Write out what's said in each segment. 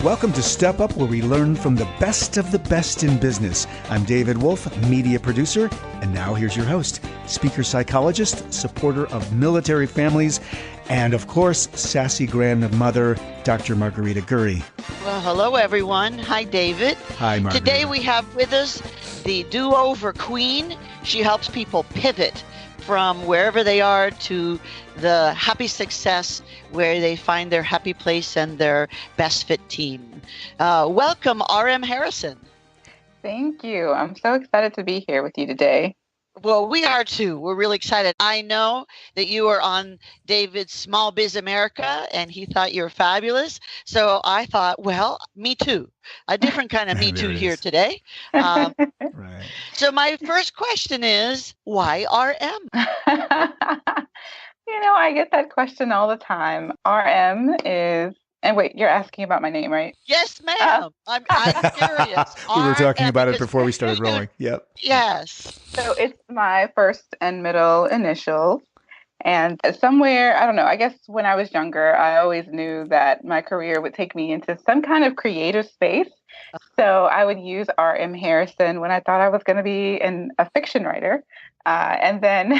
Welcome to Step Up, where we learn from the best of the best in business. I'm David Wolf, media producer, and now here's your host, speaker psychologist, supporter of military families, and of course, sassy grandmother, Dr. Margarita Gurry. Well, hello, everyone. Hi, David. Hi, Margarita. Today we have with us the do-over queen. She helps people pivot from wherever they are to the happy success where they find their happy place and their best fit team. Welcome, R.M. Harrison. Thank you. I'm so excited to be here with you today. Well, we are too. We're really excited. I know that you were on David's Small Biz America, and he thought you were fabulous. So I thought, well, me too. A different kind of me too here today. Right. So my first question is, why RM? I get that question all the time. RM is, and wait, you're asking about my name, right? Yes, ma'am. I'm curious. We were talking RM, about it before we started rolling. Yep. Yes. So it's my first and middle initials. And somewhere, I don't know, I guess when I was younger, I always knew that my career would take me into some kind of creative space. So I would use R.M. Harrison when I thought I was going to be a fiction writer. And then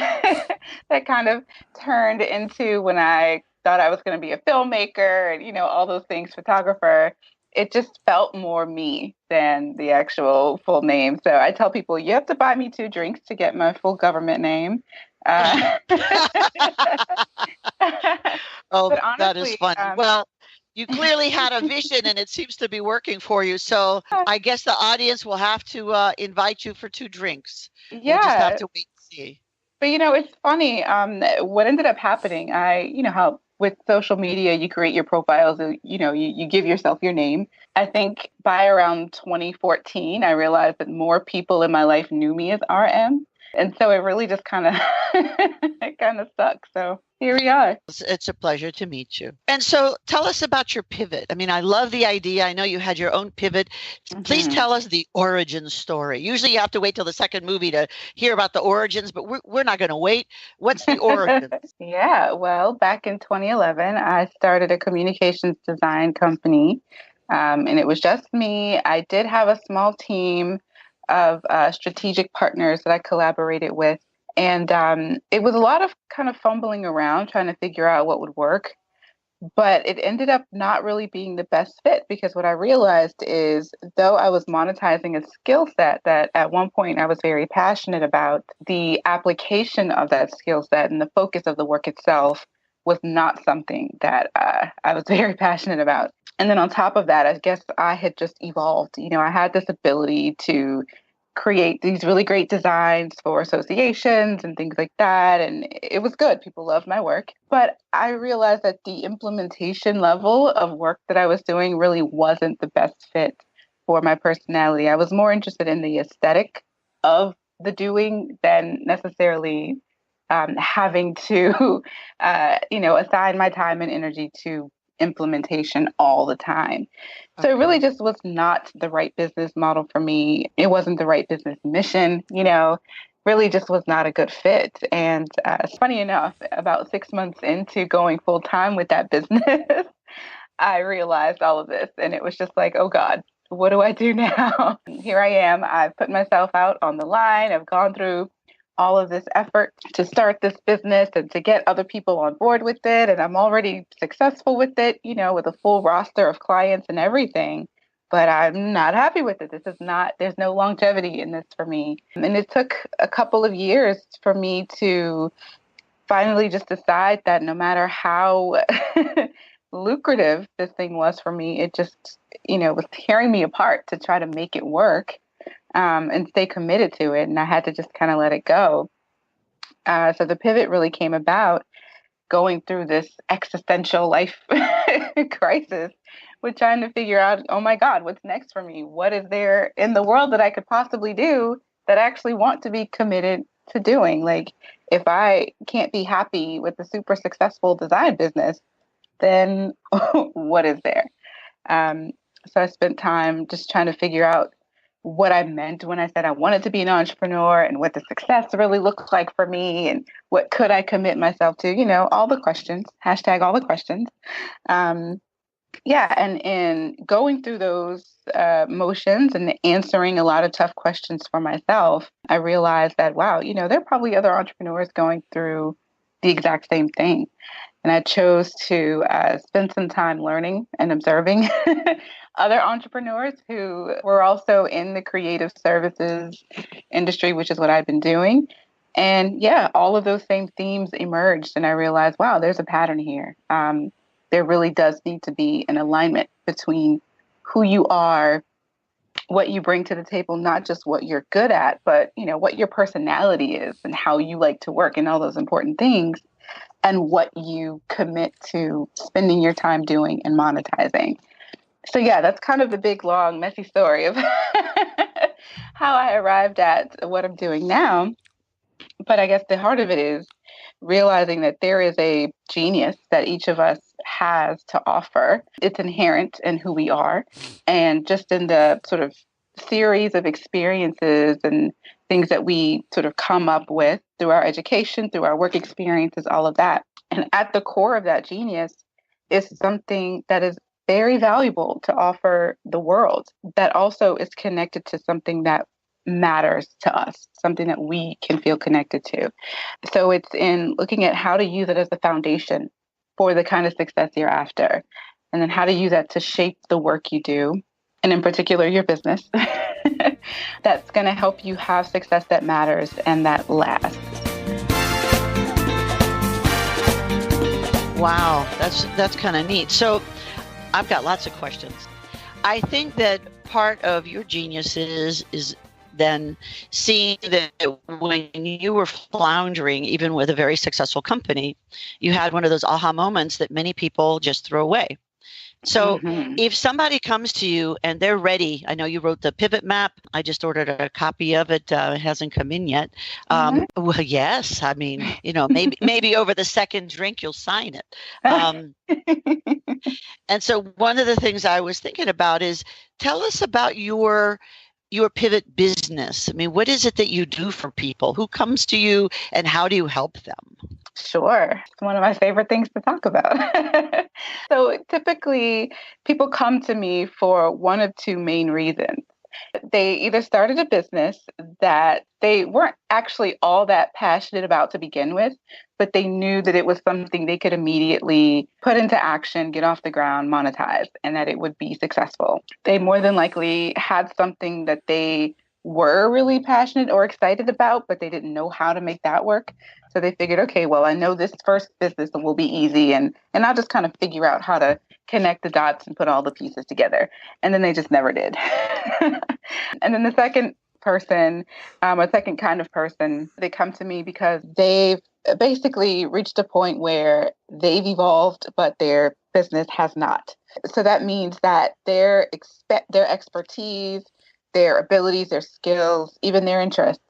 that kind of turned into when I thought I was going to be a filmmaker and, all those things, photographer. It just felt more me than the actual full name. So I tell people, you have to buy me 2 drinks to get my full government name. Oh, honestly, that is funny. Well, you clearly had a vision and it seems to be working for you. So I guess the audience will have to invite you for 2 drinks. Yeah. We'll just have to wait and see. But, it's funny. What ended up happening, how with social media, you create your profiles, you give yourself your name. I think by around 2014, I realized that more people in my life knew me as RM. And so it really just kind of stuck. So here we are. It's a pleasure to meet you. And so tell us about your pivot. I mean, I love the idea. I know you had your own pivot. Please tell us the origin story. Usually you have to wait till the second movie to hear about the origins, but we're not going to wait. What's the origins? Yeah, well, back in 2011, I started a communications design company, and it was just me. I did have a small team of strategic partners that I collaborated with. And it was a lot of kind of fumbling around, trying to figure out what would work. But it ended up not really being the best fit, because what I realized is, though I was monetizing a skill set that at one point I was very passionate about, the application of that skill set and the focus of the work itself was not something that I was very passionate about. And then on top of that, I guess I had just evolved. I had this ability to create these really great designs for associations and things like that. And it was good. People loved my work. But I realized that the implementation level of work that I was doing really wasn't the best fit for my personality. I was more interested in the aesthetic of the doing than necessarily having to, assign my time and energy to implementation all the time. So it really just was not the right business model for me. It wasn't the right business mission, really just was not a good fit. And funny enough, about 6 months into going full time with that business, I realized all of this, and it was just like, oh God, what do I do now? Here I am. I've put myself out on the line. I've gone through all of this effort to start this business and to get other people on board with it. And I'm already successful with it, with a full roster of clients and everything. But I'm not happy with it. There's no longevity in this for me. And it took a couple of years for me to finally just decide that no matter how lucrative this thing was for me, it just, was tearing me apart to try to make it work. And stay committed to it. And I had to just kind of let it go. So the pivot really came about going through this existential life crisis with trying to figure out, oh my God, what's next for me? What is there in the world that I could possibly do that I actually want to be committed to doing? Like, if I can't be happy with the super successful design business, then what is there? So I spent time just trying to figure out what I meant when I said I wanted to be an entrepreneur, and what the success really looks like for me, and what could I commit myself to, all the questions, #all the questions. Yeah, and in going through those motions and answering a lot of tough questions for myself, I realized that, wow, there are probably other entrepreneurs going through the exact same thing. And I chose to spend some time learning and observing other entrepreneurs who were also in the creative services industry, which is what I've been doing. And yeah, all of those same themes emerged. And I realized, wow, there's a pattern here. There really does need to be an alignment between who you are, what you bring to the table, not just what you're good at, but what your personality is and how you like to work and all those important things, and what you commit to spending your time doing and monetizing. So yeah, that's kind of the big, long, messy story of how I arrived at what I'm doing now. But I guess the heart of it is realizing that there is a genius that each of us has to offer. It's inherent in who we are. And just in the sort of series of experiences and things that we sort of come up with through our education, through our work experiences, all of that. And at the core of that genius is something that is very valuable to offer the world, that also is connected to something that matters to us, something that we can feel connected to. So it's in looking at how to use it as the foundation for the kind of success you're after, and then how to use that to shape the work you do, and in particular, your business, that's going to help you have success that matters and that lasts. Wow, that's kind of neat. So I've got lots of questions. I think that part of your genius is then seeing that when you were floundering, even with a very successful company, you had one of those aha moments that many people just throw away. So if somebody comes to you and they're ready, I know you wrote the pivot map. I just ordered a copy of it. It hasn't come in yet. Well, yes. I mean, maybe over the second drink, you'll sign it. And so one of the things I was thinking about is, tell us about your pivot business. I mean, what is it that you do for people? Who comes to you and how do you help them? Sure. It's one of my favorite things to talk about. So typically, people come to me for one of two main reasons. They either started a business that they weren't actually all that passionate about to begin with, but they knew that it was something they could immediately put into action, get off the ground, monetize, and that it would be successful. They more than likely had something that they were really passionate or excited about, but they didn't know how to make that work. So they figured, okay, well, I know this first business will be easy, and I'll just kind of figure out how to connect the dots and put all the pieces together. And then they just never did. And then the second person, a second kind of person, they come to me because they've basically reached a point where they've evolved, but their business has not. So that means that their expertise, their abilities, their skills, even their interests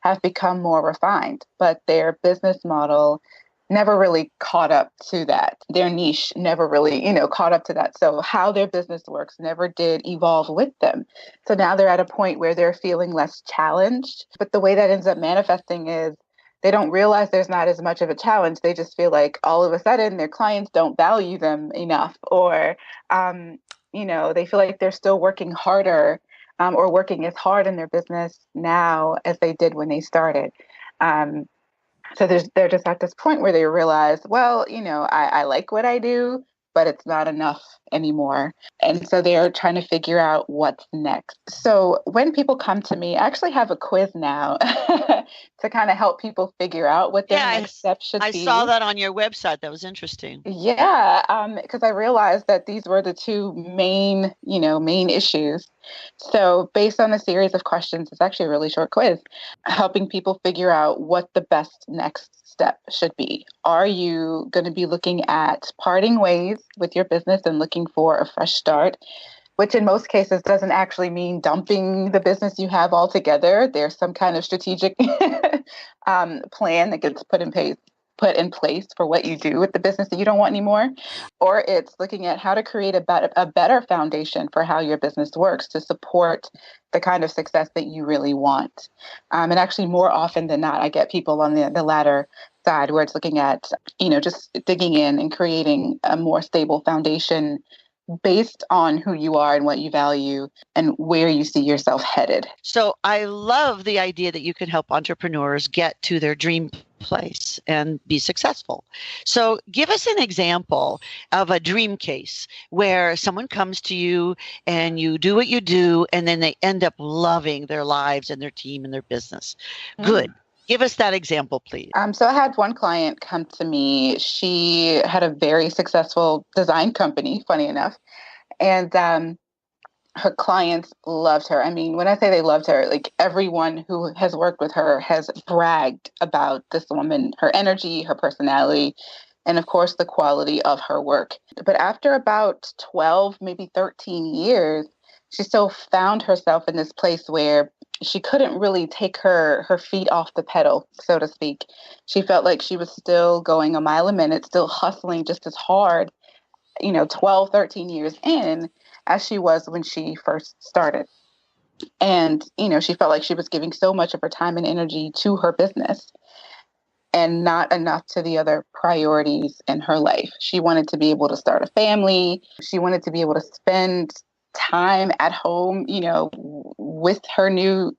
have become more refined, but their business model never really caught up to that. Their niche never really, caught up to that. So how their business works never did evolve with them. So now they're at a point where they're feeling less challenged. But the way that ends up manifesting is they don't realize there's not as much of a challenge. They just feel like all of a sudden their clients don't value them enough, or, they feel like they're still working harder or working as hard in their business now as they did when they started. So they're just at this point where they realize, well, I like what I do, but it's not enough anymore. And so they're trying to figure out what's next. So when people come to me, I actually have a quiz now to kind of help people figure out what their next step should be. I saw that on your website. That was interesting. Yeah, because I realized that these were the two main issues. So based on a series of questions, it's actually a really short quiz, helping people figure out what the best next step should be. Are you going to be looking at parting ways with your business and looking for a fresh start, which in most cases doesn't actually mean dumping the business you have altogether? There's some kind of strategic plan that gets put in place for what you do with the business that you don't want anymore. Or it's looking at how to create a better foundation for how your business works to support the kind of success that you really want. And actually, more often than not, I get people on the latter side where it's looking at, just digging in and creating a more stable foundation based on who you are and what you value and where you see yourself headed. So I love the idea that you can help entrepreneurs get to their dream place and be successful. So give us an example of a dream case where someone comes to you and you do what you do, and then they end up loving their lives and their team and their business. Good. Give us that example, please. So I had one client come to me. She had a very successful design company, funny enough. And her clients loved her. I mean, when I say they loved her, like everyone who has worked with her has bragged about this woman, her energy, her personality, and of course, the quality of her work. But after about 12, maybe 13 years, she still found herself in this place where she couldn't really take her feet off the pedal, so to speak. She felt like she was still going a mile a minute, still hustling just as hard, 12, 13 years in as she was when she first started. And, she felt like she was giving so much of her time and energy to her business and not enough to the other priorities in her life. She wanted to be able to start a family. She wanted to be able to spend time at home, with her new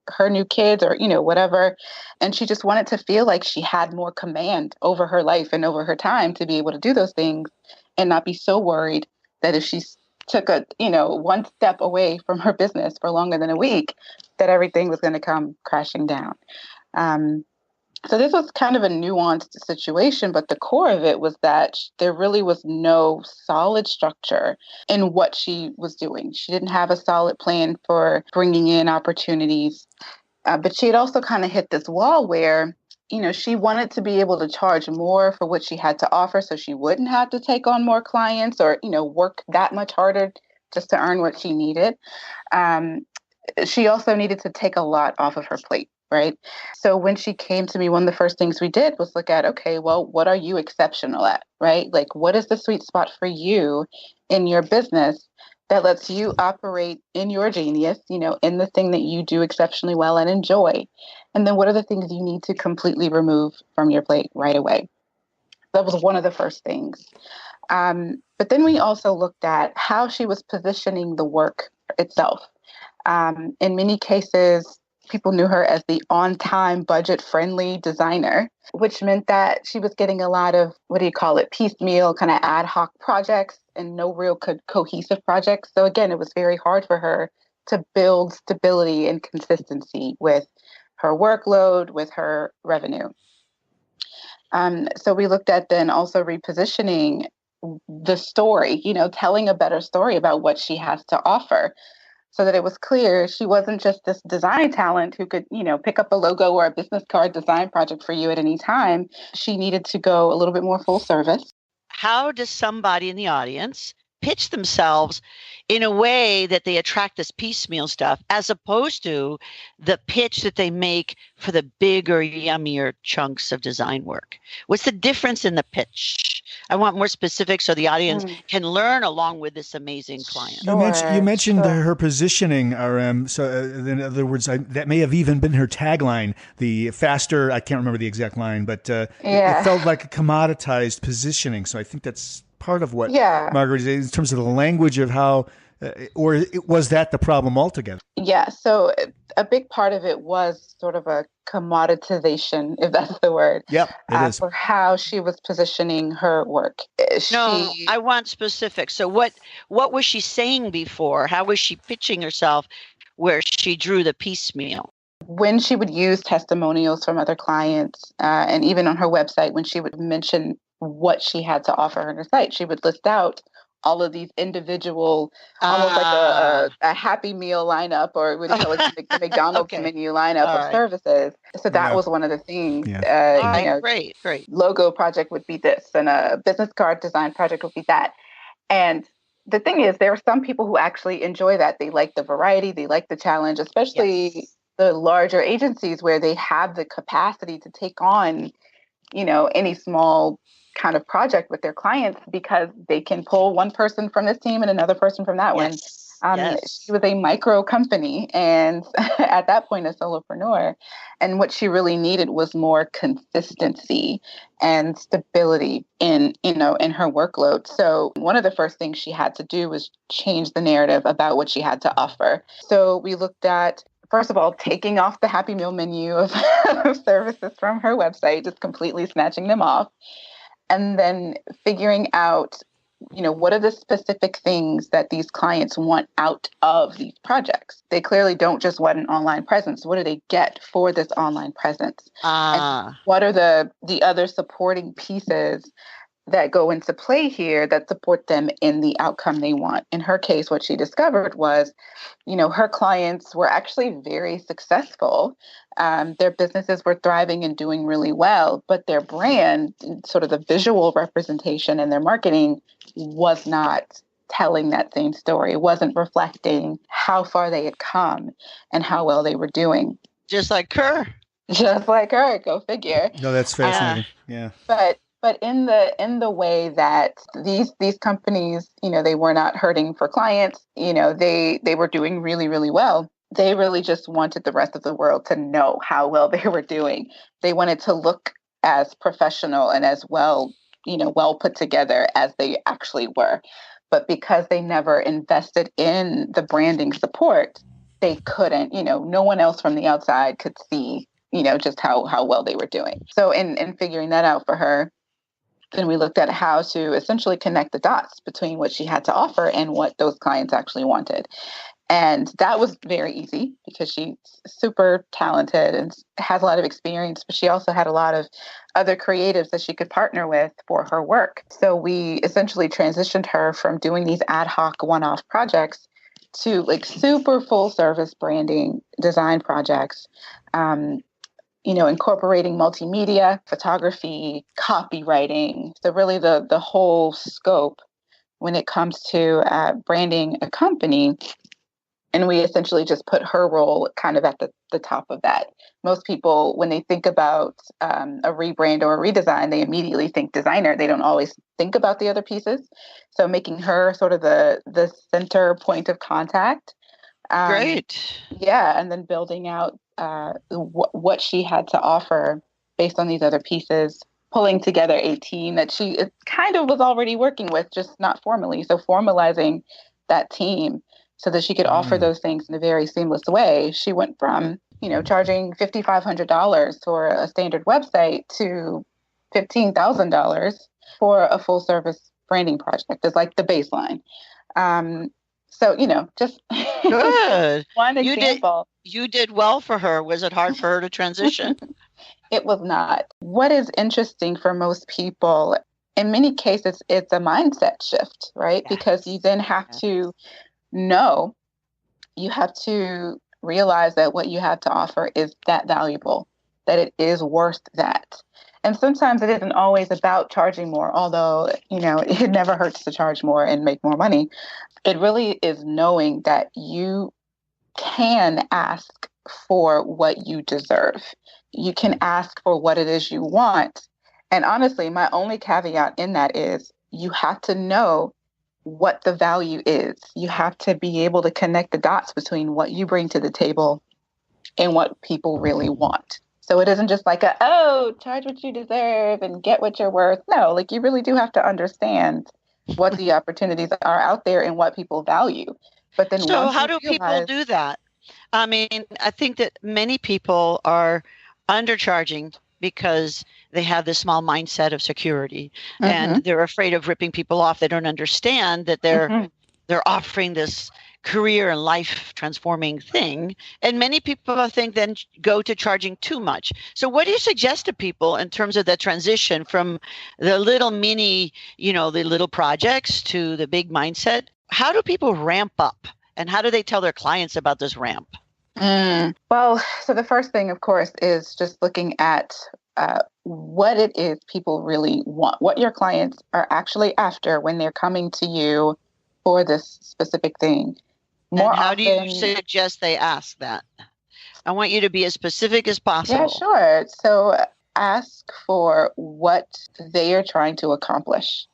kids or, whatever. And she just wanted to feel like she had more command over her life and over her time to be able to do those things and not be so worried that if she took one step away from her business for longer than a week, that everything was going to come crashing down. So this was kind of a nuanced situation, but the core of it was that there really was no solid structure in what she was doing. She didn't have a solid plan for bringing in opportunities, but she had also kind of hit this wall where, she wanted to be able to charge more for what she had to offer so she wouldn't have to take on more clients or, work that much harder just to earn what she needed. She also needed to take a lot off of her plate. Right. So when she came to me, one of the first things we did was look at, okay, well, what are you exceptional at? Right. Like, what is the sweet spot for you in your business that lets you operate in your genius, in the thing that you do exceptionally well and enjoy? And then what are the things you need to completely remove from your plate right away? That was one of the first things. But then we also looked at how she was positioning the work itself. In many cases, people knew her as the on-time, budget-friendly designer, which meant that she was getting a lot of, piecemeal, kind of ad hoc projects and no real cohesive projects. So again, it was very hard for her to build stability and consistency with her workload, with her revenue. So we looked at then also repositioning the story, telling a better story about what she has to offer, so that it was clear she wasn't just this design talent who could, pick up a logo or a business card design project for you at any time. She needed to go a little bit more full service. How does somebody in the audience pitch themselves in a way that they attract this piecemeal stuff as opposed to the pitch that they make for the bigger, yummier chunks of design work? What's the difference in the pitch? I want more specifics so the audience can learn along with this amazing client. You mentioned her positioning, RM. So in other words, that may have even been her tagline, the faster, I can't remember the exact line, but it felt like a commoditized positioning. So I think that's part of what Margaret is in terms of the language of how, or was that the problem altogether? Yeah, so a big part of it was sort of a commoditization, if that's the word. Yep, it is. For how she was positioning her work. No, I want specifics. So what was she saying before? How was she pitching herself where she drew the piecemeal? When she would use testimonials from other clients, and even on her website, when she would mention what she had to offer on her site, she would list out all of these individual, almost like a Happy Meal lineup, or what do you call it, the McDonald's menu lineup of services. So that was one of the things. Great. Logo project would be this, and a business card design project would be that. And the thing is, there are some people who actually enjoy that. They like the variety, they like the challenge, especially the larger agencies where they have the capacity to take on, any small kind of project with their clients because they can pull one person from this team and another person from that one. Yes. She was a micro company and at that point a solopreneur. And what she really needed was more consistency and stability in her workload. So one of the first things she had to do was change the narrative about what she had to offer. So we looked at, first of all, taking off the Happy Meal menu of, of services from her website, just completely snatching them off, and then figuring out, what are the specific things that these clients want out of these projects? They clearly don't just want an online presence. What do they get for this online presence? And what are the other supporting pieces that go into play here that support them in the outcome they want? In her case, what she discovered was, her clients were actually very successful. Their businesses were thriving and doing really well, but their brand, sort of the visual representation and their marketing, was not telling that same story. It wasn't reflecting how far they had come and how well they were doing. Just like her. Just like her, go figure. No, that's fascinating. Yeah. But in the way that these companies, they were not hurting for clients, they were doing really, really well. They really just wanted the rest of the world to know how well they were doing. They wanted to look as professional and as well, well put together as they actually were. But because they never invested in the branding support, they couldn't, no one else from the outside could see, just how well they were doing. So in figuring that out for her, then we looked at how to essentially connect the dots between what she had to offer and what those clients actually wanted. And that was very easy because she's super talented and has a lot of experience, but she also had a lot of other creatives that she could partner with for her work. So we essentially transitioned her from doing these ad hoc one-off projects to like super full service branding design projects, incorporating multimedia, photography, copywriting. So really the whole scope when it comes to branding a company. And we essentially just put her role kind of at the top of that. Most people, when they think about a rebrand or a redesign, they immediately think designer. They don't always think about the other pieces. So making her sort of the center point of contact. Great. Yeah, and then building out what she had to offer based on these other pieces, pulling together a team that she kind of was already working with, just not formally. So formalizing that team so that she could offer those things in a very seamless way. She went from, charging $5,500 for a standard website to $15,000 for a full service branding project is like the baseline. So, just Good. one example. You did well for her. Was it hard for her to transition? It was not. What is interesting for most people, in many cases, it's a mindset shift, right? Yes. Because you then have to know, you have to realize that what you have to offer is that valuable, that it is worth that. And sometimes it isn't always about charging more, although, it never hurts to charge more and make more money. It really is knowing that you can ask for what you deserve. You can ask for what it is you want. And honestly, my only caveat in that is you have to know what the value is. You have to be able to connect the dots between what you bring to the table and what people really want. So it isn't just like charge what you deserve and get what you're worth. No, like you really do have to understand what the opportunities are out there and what people value. But then so how do people do that? I mean, I think that many people are undercharging because they have this small mindset of security and they're afraid of ripping people off. They don't understand that they're offering this career and life transforming thing. And many people, I think, then go to charging too much. So what do you suggest to people in terms of the transition from the little mini, the little projects to the big mindset? How do people ramp up and how do they tell their clients about this ramp? Well, so the first thing, of course, is just looking at what it is people really want, what your clients are actually after when they're coming to you for this specific thing. How do you suggest they ask that? I want you to be as specific as possible. Yeah, sure. So ask for what they are trying to accomplish.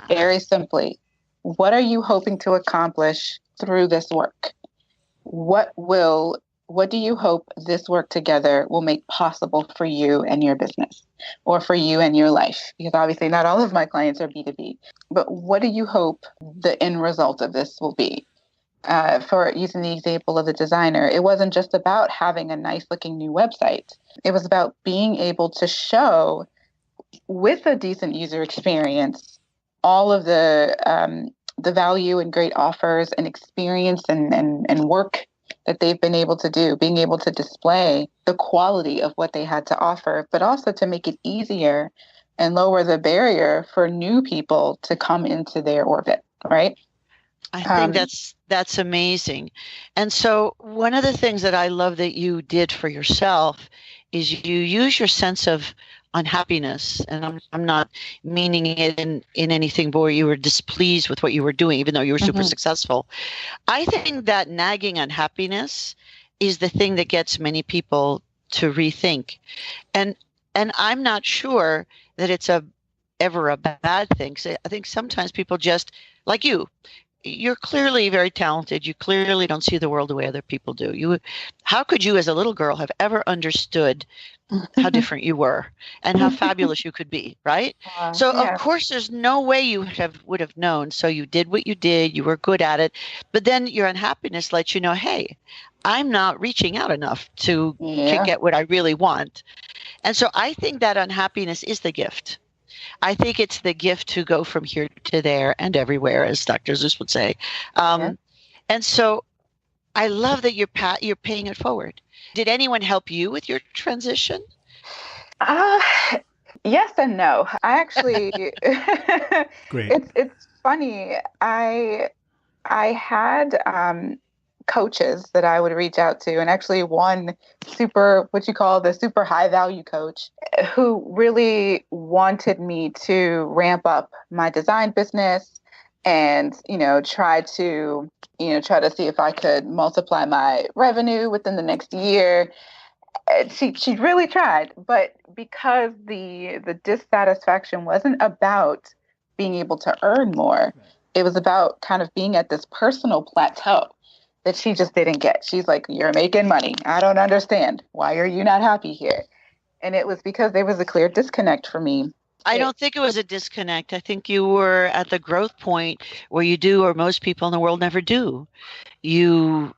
Very simply. what are you hoping to accomplish through this work? What do you hope this work together will make possible for you and your business, or for you and your life? Because obviously not all of my clients are B2B, but what do you hope the end result of this will be? For using the example of the designer, it wasn't just about having a nice looking new website. It was about being able to show, with a decent user experience, all of the value and great offers and experience and work that they've been able to do, being able to display the quality of what they had to offer, but also to make it easier and lower the barrier for new people to come into their orbit, right? I think that's amazing. And so one of the things that I love that you did for yourself is you use your sense of unhappiness, and I'm not meaning it in anything where you were displeased with what you were doing, even though you were super successful. I think that nagging unhappiness is the thing that gets many people to rethink. And I'm not sure that it's ever a bad thing. So I think sometimes people just, like you're clearly very talented. You clearly don't see the world the way other people do. How could you as a little girl have ever understood how different you were and how fabulous you could be, right? So of course there's no way you would have known. So you did what you did, you were good at it, but then your unhappiness lets you know, hey, I'm not reaching out enough to get what I really want. And so I think that unhappiness is the gift. I think it's the gift to go from here to there and everywhere, as Dr. Zeus would say. And so I love that you're paying it forward. Did anyone help you with your transition? Yes and no. I actually, Great. It's funny. I had coaches that I would reach out to, and actually one what you call the super high value coach, who really wanted me to ramp up my design business and, try to see if I could multiply my revenue within the next year. She really tried, but because the dissatisfaction wasn't about being able to earn more, it was about kind of being at this personal plateau that she just didn't get. She's like, you're making money. I don't understand. Why are you not happy here? And it was because there was a clear disconnect for me. I don't think it was a disconnect. I think you were at the growth point where you do, or most people in the world never do. You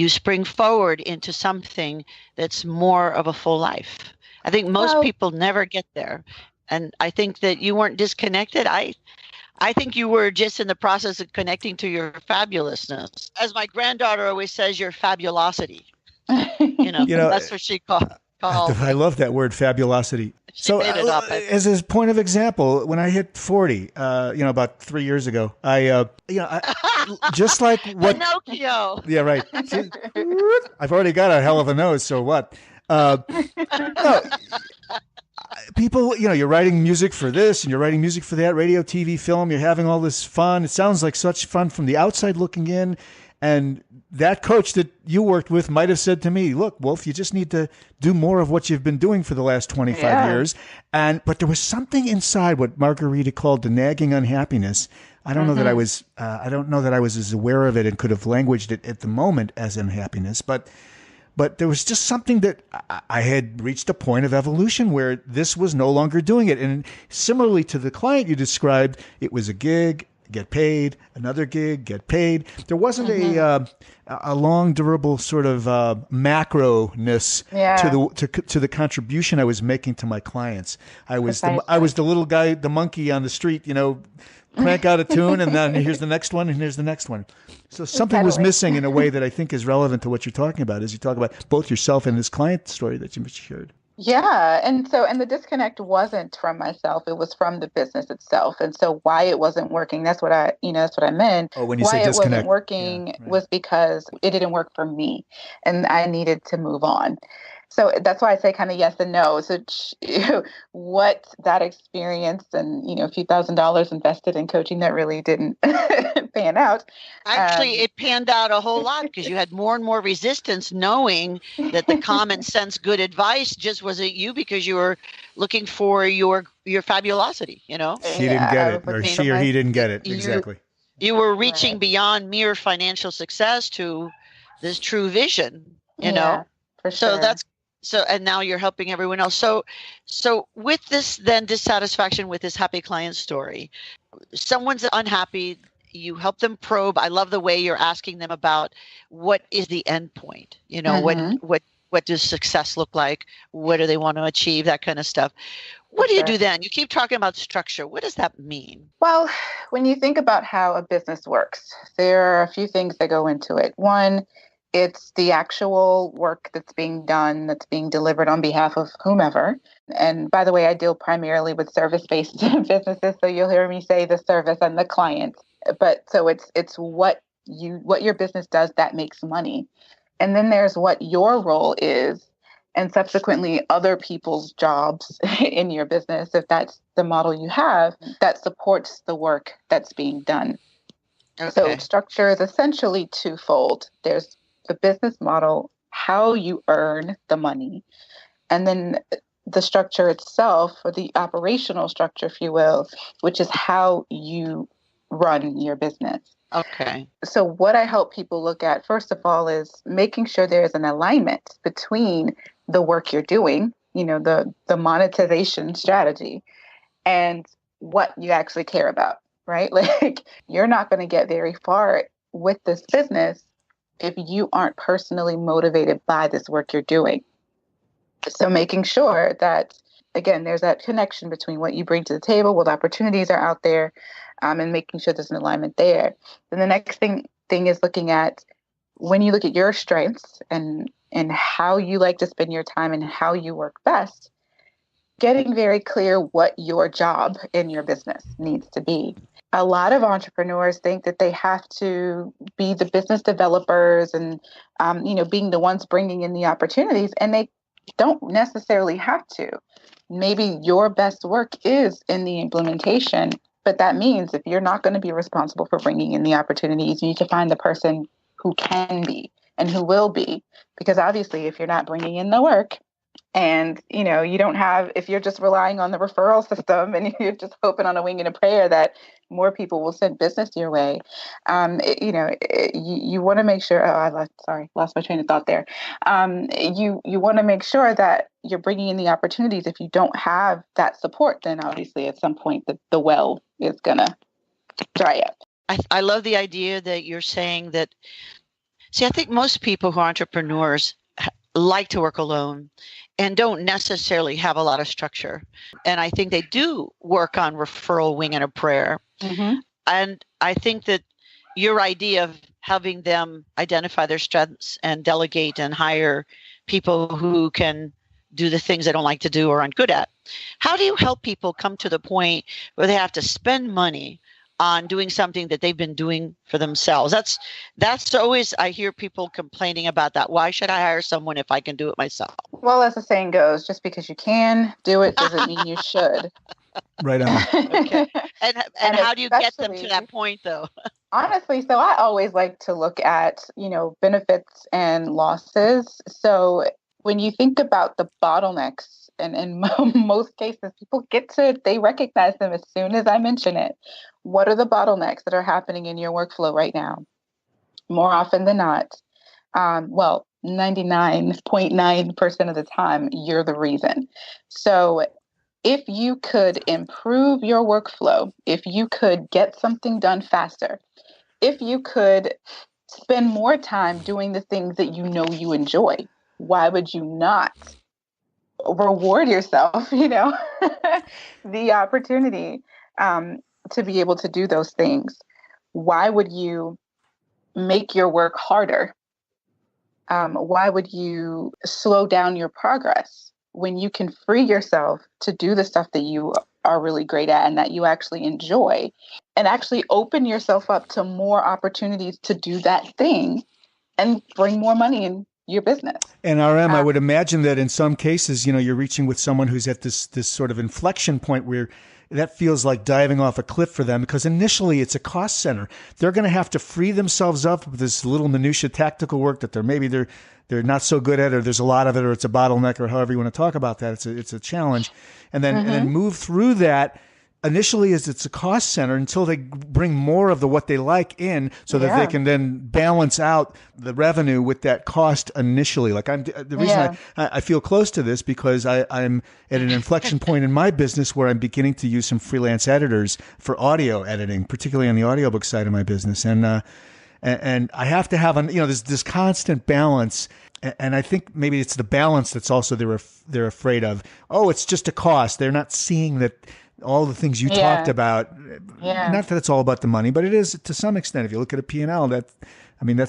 spring forward into something that's more of a full life. I think most people never get there. And I think that you weren't disconnected. I think you were just in the process of connecting to your fabulousness. As my granddaughter always says, your fabulosity. That's what she called. I love that word, fabulosity. So as a point of example, when I hit 40, about 3 years ago, I just like what Pinocchio. Yeah, right. I've already got a hell of a nose, so what? People, you're writing music for this and you're writing music for that, radio, TV, film. You're having all this fun. It sounds like such fun from the outside looking in. And that coach that you worked with might have said to me, look, Wolf, you just need to do more of what you've been doing for the last 25 years. But there was something inside what Margarita called the nagging unhappiness. I don't know that I was as aware of it and could have languaged it at the moment as unhappiness, but there was just something that I had reached a point of evolution where this was no longer doing it. And similarly to the client you described, it was a gig, get paid, another gig, get paid. There wasn't a long, durable sort of macro-ness to the contribution I was making to my clients. I was the little guy, the monkey on the street, crank out a tune, and then here's the next one, and here's the next one. So something was missing in a way that I think is relevant to what you're talking about, as you talk about both yourself and this client story that you shared. Yeah. And the disconnect wasn't from myself. It was from the business itself. And so why it wasn't working, that's what I meant. Oh, when you why say disconnect. It wasn't working was because it didn't work for me and I needed to move on. So that's why I say kind of yes and no. So what that experience and, a few $1,000s invested in coaching that really didn't pan out. Actually, it panned out a whole lot because you had more and more resistance knowing that the common sense good advice just wasn't you because you were looking for your fabulosity, She didn't get it, or she or he didn't get it. Exactly. You were reaching Right. beyond mere financial success to this true vision, Yeah, for So sure. and now you're helping everyone else. So with this then dissatisfaction with this happy client story, someone's unhappy, you help them probe. I love the way you're asking them about what is the end point, Mm-hmm. what does success look like? What do they want to achieve? That kind of stuff. For What do you sure. do then? You keep talking about structure. What does that mean? Well, when you think about how a business works, there are a few things that go into it. One, it's the actual work that's being done, that's being delivered on behalf of whomever. And by the way, I deal primarily with service-based businesses, so you'll hear me say the service and the client. But so it's what your business does that makes money. And then there's what your role is, and subsequently other people's jobs in your business, if that's the model you have, that supports the work that's being done. Okay. So structure is essentially twofold. There's the business model, how you earn the money, and then the structure itself, or the operational structure, if you will, which is how you run your business. Okay. So what I help people look at, first of all, is making sure there's an alignment between the work you're doing, the monetization strategy, and what you actually care about, right? Like, you're not going to get very far with this business if you aren't personally motivated by this work you're doing. So making sure that, again, there's that connection between what you bring to the table, what opportunities are out there, and making sure there's an alignment there. Then the next thing is looking at, when you look at your strengths and how you like to spend your time and how you work best, getting very clear what your job in your business needs to be. A lot of entrepreneurs think that they have to be the business developers and, being the ones bringing in the opportunities, and they don't necessarily have to. Maybe your best work is in the implementation, but that means if you're not going to be responsible for bringing in the opportunities, you need to find the person who can be and who will be. Because obviously, if you're not bringing in the work, and, you don't have, if you're just relying on the referral system and you're just hoping on a wing and a prayer that more people will send business your way, you want to make sure, lost my train of thought there. You want to make sure that you're bringing in the opportunities. If you don't have that support, then obviously at some point the well is going to dry up. I love the idea that you're saying that. See, I think most people who are entrepreneurs like to work alone and don't necessarily have a lot of structure. And I think they do work on referral, wing, and a prayer. Mm-hmm. And I think that your idea of having them identify their strengths and delegate and hire people who can do the things they don't like to do or aren't good at. How do you help people come to the point where they have to spend money on doing something that they've been doing for themselves? That's always, I hear people complaining about that. Why should I hire someone if I can do it myself? Well, as the saying goes, just because you can do it doesn't mean you should. Right on. Okay. And how do you get them to that point, though? Honestly, so I always like to look at, benefits and losses. So when you think about the bottlenecks, and in most cases, people they recognize them as soon as I mention it. What are the bottlenecks that are happening in your workflow right now? More often than not, 99.9% of the time, you're the reason. So if you could improve your workflow, if you could get something done faster, if you could spend more time doing the things that you enjoy, why would you not reward yourself, the opportunity to be able to do those things? Why would you make your work harder? Why would you slow down your progress when you can free yourself to do the stuff that you are really great at and that you actually enjoy, and actually open yourself up to more opportunities to do that thing and bring more money in your business? And RM, I would imagine that in some cases, you're reaching with someone who's at this sort of inflection point where that feels like diving off a cliff for them, because initially it's a cost center. They're going to have to free themselves up with this little minutia tactical work that they're not so good at, or there's a lot of it, or it's a bottleneck, or however you want to talk about that. It's a challenge, and then move through that initially is it's a cost center until they bring more of what they like in so that they can then balance out the revenue with that cost initially. Like the reason I feel close to this because I'm at an inflection point in my business where I'm beginning to use some freelance editors for audio editing, particularly on the audiobook side of my business. And I have to have this constant balance. And I think maybe it's the balance that's also they're afraid of. Oh, it's just a cost. They're not seeing that all the things you talked about. Not that it's all about the money, but it is to some extent. If you look at a P&L, that's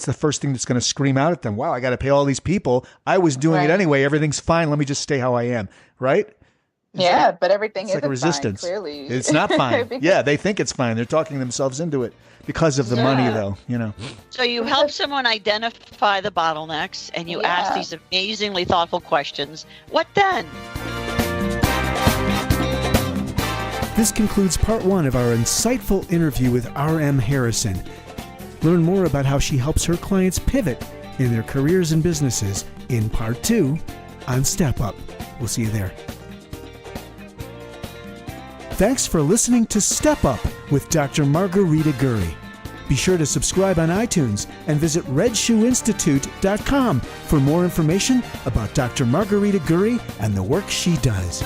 the first thing that's going to scream out at them. Wow, I got to pay all these people. I was doing it anyway. Everything's fine. Let me just stay how I am. Right? But everything is like a resistance. Fine, clearly. It's not fine. They think it's fine. They're talking themselves into it because of the money, though. So you help someone identify the bottlenecks, and you ask these amazingly thoughtful questions. What then? This concludes part 1 of our insightful interview with R.M. Harrison. Learn more about how she helps her clients pivot in their careers and businesses in part 2 on Step Up. We'll see you there. Thanks for listening to Step Up with Dr. Margarita Gurry. Be sure to subscribe on iTunes and visit redshoeinstitute.com for more information about Dr. Margarita Gurry and the work she does.